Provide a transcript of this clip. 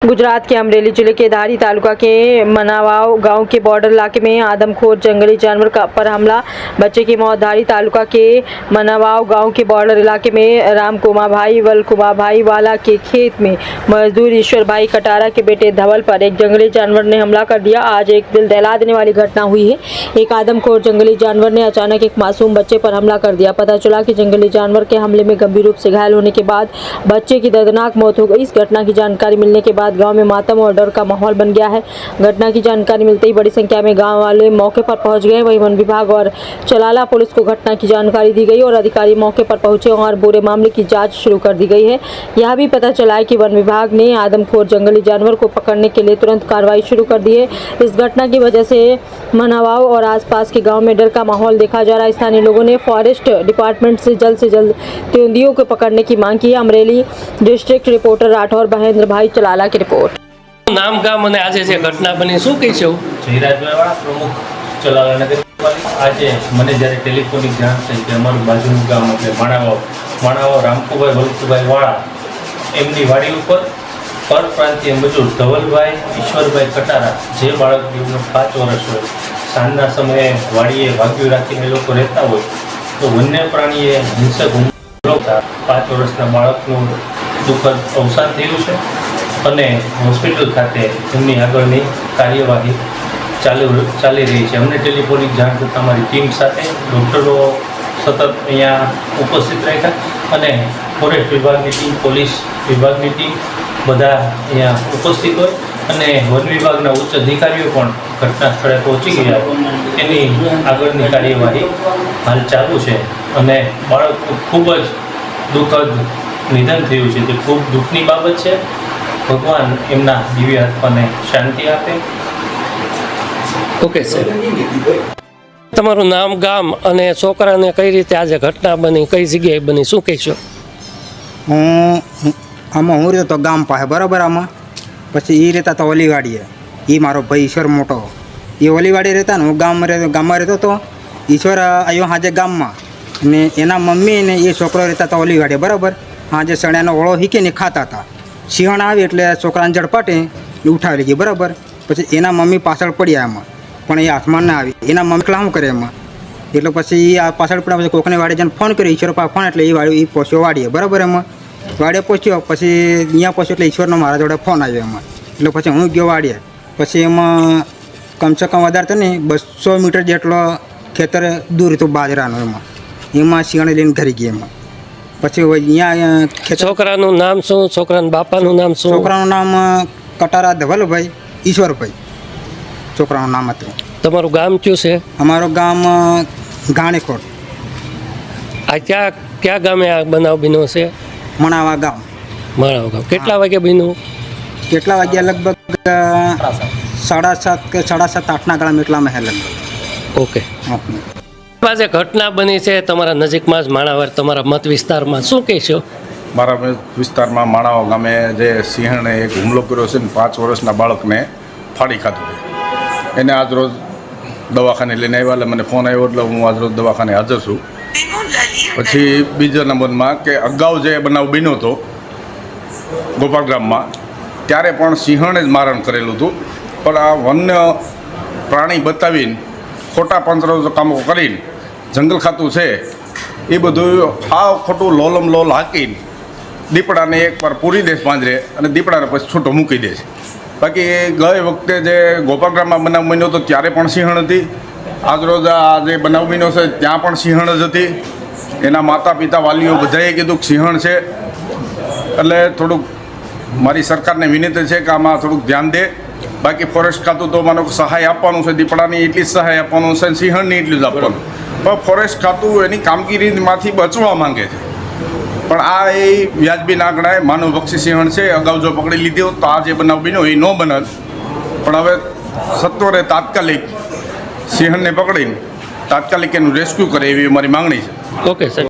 गुजरात के अमरेली जिले के धारी तालुका के मनावाव गांव के बॉर्डर इलाके में आदमखोर जंगली जानवर पर हमला, बच्चे की मौत। धारी तालुका के मनावाव गांव के बॉर्डर इलाके में रामकुमाभाई वलकुमाभाई वाला के खेत में मजदूर ईश्वर भाई कटारा के बेटे धवल पर एक जंगली जानवर ने हमला कर दिया। आज एक दिल दहला देने वाली घटना हुई है। एक आदमखोर जंगली जानवर ने अचानक एक मासूम बच्चे पर हमला कर दिया। पता चला कि जंगली जानवर के हमले में गंभीर रूप से घायल होने के बाद बच्चे की दर्दनाक मौत हो गई। इस घटना की जानकारी मिलने के बाद गांव में मातम और डर का माहौल बन गया है। घटना की जानकारी मिलते ही बड़ी संख्या में गांव वाले मौके पर पहुंच गए। वहीं वन विभाग और चलाला पुलिस को घटना की जानकारी दी गई और अधिकारी मौके पर पहुंचे और पूरे मामले की जांच शुरू कर दी गई है। यह भी पता चला है कि वन विभाग ने आदमखोर जंगली जानवर को पकड़ने के लिए तुरंत कार्रवाई शुरू कर दी है। इस घटना की वजह से मनावाव और आसपास के गाँव में डर का माहौल देखा जा रहा है। स्थानीय लोगों ने फॉरेस्ट डिपार्टमेंट से जल्द तेंदुओं को पकड़ने की मांग की है। अमरेली डिस्ट्रिक्ट रिपोर्टर राठौर महेंद्र भाई चलाला की रिपोर्ट। नाम गाम અને આજે જે ઘટના બની શું કહીશું? જયરાજભાઈ પ્રમુખ ચલાલા નગરપાલિકા। આજે મને જ્યારે ટેલિફોનિક જાણ થઈ કે અમારું બાજુનું ગામ એટલે માણાવાવ રામકુભાઈ વલકુભાઈ વાળા એમની વાડી ઉપર પરપ્રાંતીય મજૂર ધવલભાઈ ઈશ્વરભાઈ કટારા જે બાળકની ઉંમર 5 વર્ષ હોય સાંજના સમયે વાડીએ ભાગ્યું રાખીને એ લોકો રહેતા હોય તો વન્ય પ્રાણીએ હિંસક હુમલો 5 વર્ષના બાળકનું દુઃખદ અવસાન થયું છે અને હોસ્પિટલ ખાતે એમની આગળની કાર્યવાહી ચાલી રહી છે। અમને ટેલિફોનિક જાણ થતાં અમારી ટીમ સાથે ડૉક્ટરો સતત અહીંયા ઉપસ્થિત રહ્યા અને ફોરેસ્ટ વિભાગની ટીમ, પોલીસ વિભાગની ટીમ બધા અહીંયા ઉપસ્થિત હોય અને વન વિભાગના ઉચ્ચ અધિકારીઓ પણ ઘટના સ્થળે પહોંચી ગયા એની આગળની કાર્યવાહી હાલ ચાલુ છે અને બાળકનું ખૂબ જ દુઃખદ નિધન થયું છે તે ખૂબ દુઃખની બાબત છે। ભગવાન એમના દિવ્ય આત્માને શાંતિ આપે। ઓકે સર, તમારું નામ ગામ અને છોકરાને કઈ રીતે આજે ઘટના બની, કઈ જગ્યાએ બની, શું કહીશો? આમાં હું રહેતો ગામ પાસે બરાબર। આમાં પછી એ રહેતા તો ઓલીવાડીએ, એ મારો ભાઈ ઈશ્વર મોટો એ ઓલીવાડી રહેતા ને હું ગામમાં રહેતો હતો। ઈશ્વર આવ્યો હાજે ગામમાં ને એના મમ્મી ને એ છોકરો રહેતા હતા ઓલીવાડીએ બરાબર। હાજે સણ્યાનો ઓળો હીકે ને ખાતા હતા। સિંહણ આવી એટલે છોકરાને ઝડપાટે ઉઠાવી લીધી બરાબર। પછી એના મમ્મી પાછળ પડ્યા એમાં પણ એ હાથમાં ના આવી। એના મમ્મી એકલા શું કરે એમાં એટલે પછી એ પાછળ પડ્યા પછી કોકને વાડીએ જઈને ફોન કર્યો ઈશ્વર પાસે ફોન એટલે એ વાડી એ પહોંચ્યો વાડીએ બરાબર। એમાં વાડીએ પહોંચ્યો પછી અહીંયા પહોંચ્યો એટલે ઈશ્વરનો મારા જોડે ફોન આવ્યો એમાં એટલે પછી હું ગયો વાડીએ। પછી એમાં કમસે કમ વધારે તો નહીં 200 મીટર જેટલો ખેતર દૂર હતું બાજરાનું। એમાં સિંહણ લઈને ઘરી ગઈ એમાં। પછી અહીંયા છોકરાનું નામ શું, છોકરાના બાપાનું નામ શું? છોકરાનું નામ કટારા ધવલભાઈ ઈશ્વરભાઈ છોકરાનું નામ હતું। તમારું ગામ કયું છે? અમારું ગામ ઘાણીખોટ। આ ક્યાં ગામે આ બનાવ બન્યો છે? મણાવા ગામ। માળાવ ગામ। કેટલા વાગે બન્યું? કેટલા વાગ્યા? લગભગ 7:30 કે 7:30-8ના ગાળામાં એટલામાં હે લગભગ। ઓકે, આજે ઘટના બની છે તમારા નજીકમાં જ માણાવર, તમારા મત વિસ્તારમાં, શું કહેશો? મારા વિસ્તારમાં માણાવા ગામે જે સિંહણે એક હુમલો કર્યો છે ને 5 વર્ષના બાળકને ફાડી ખાધું છે એને આજ રોજ દવાખાને લઈને આવ્યા એટલે મને ફોન આવ્યો એટલે હું આજ રોજ દવાખાને હાજર છું। પછી બીજા નંબરમાં કે અગાઉ જે બનાવ બન્યો હતો ગોપાલ ગામમાં ત્યારે પણ સિંહણે જ મારણ કરેલું હતું પણ આ વન્ય પ્રાણી બતાવીને ખોટા પંચરો કામો કરીને જંગલ ખાતું છે એ બધું હાવ ખોટું લોલમ લોલ હાકીને દીપડાને એકવાર પૂરી દે પાંજરે અને દીપડાને પછી છૂટો મૂકી દે છે। બાકી ગઈ વખતે જે ગોપાલગ્રામમાં બનાવ બન્યો હતો ત્યારે પણ સિંહણ હતી, આજરોજ આ જે બનાવ બન્યો છે ત્યાં પણ સિંહણ જ હતી। એના માતા પિતા વાલીઓ બધાએ કીધું કે સિંહણ છે એટલે થોડુંક મારી સરકારને વિનંતી છે કે આમાં થોડુંક ધ્યાન દે। બાકી ફોરેસ્ટ ખાતું તો માનો સહાય આપવાનું છે, દીપડાની એટલી જ સહાય આપવાનું છે, સિંહણની એટલું જ આપવાનું, પણ ફોરેસ્ટ ખાતું એની કામગીરીમાંથી બચવા માંગે છે પણ આ એ વ્યાજબી ના ગણાય। માનવભક્ષી સિંહણ છે, અગાઉ જો પકડી લીધી હોત તો આ જે બનાવ બન્યો એ ન બનત પણ હવે સત્વરે તાત્કાલિક સિંહણને પકડીને તાત્કાલિક એનું રેસ્ક્યુ કરે એવી અમારી માંગણી છે। Okay sir.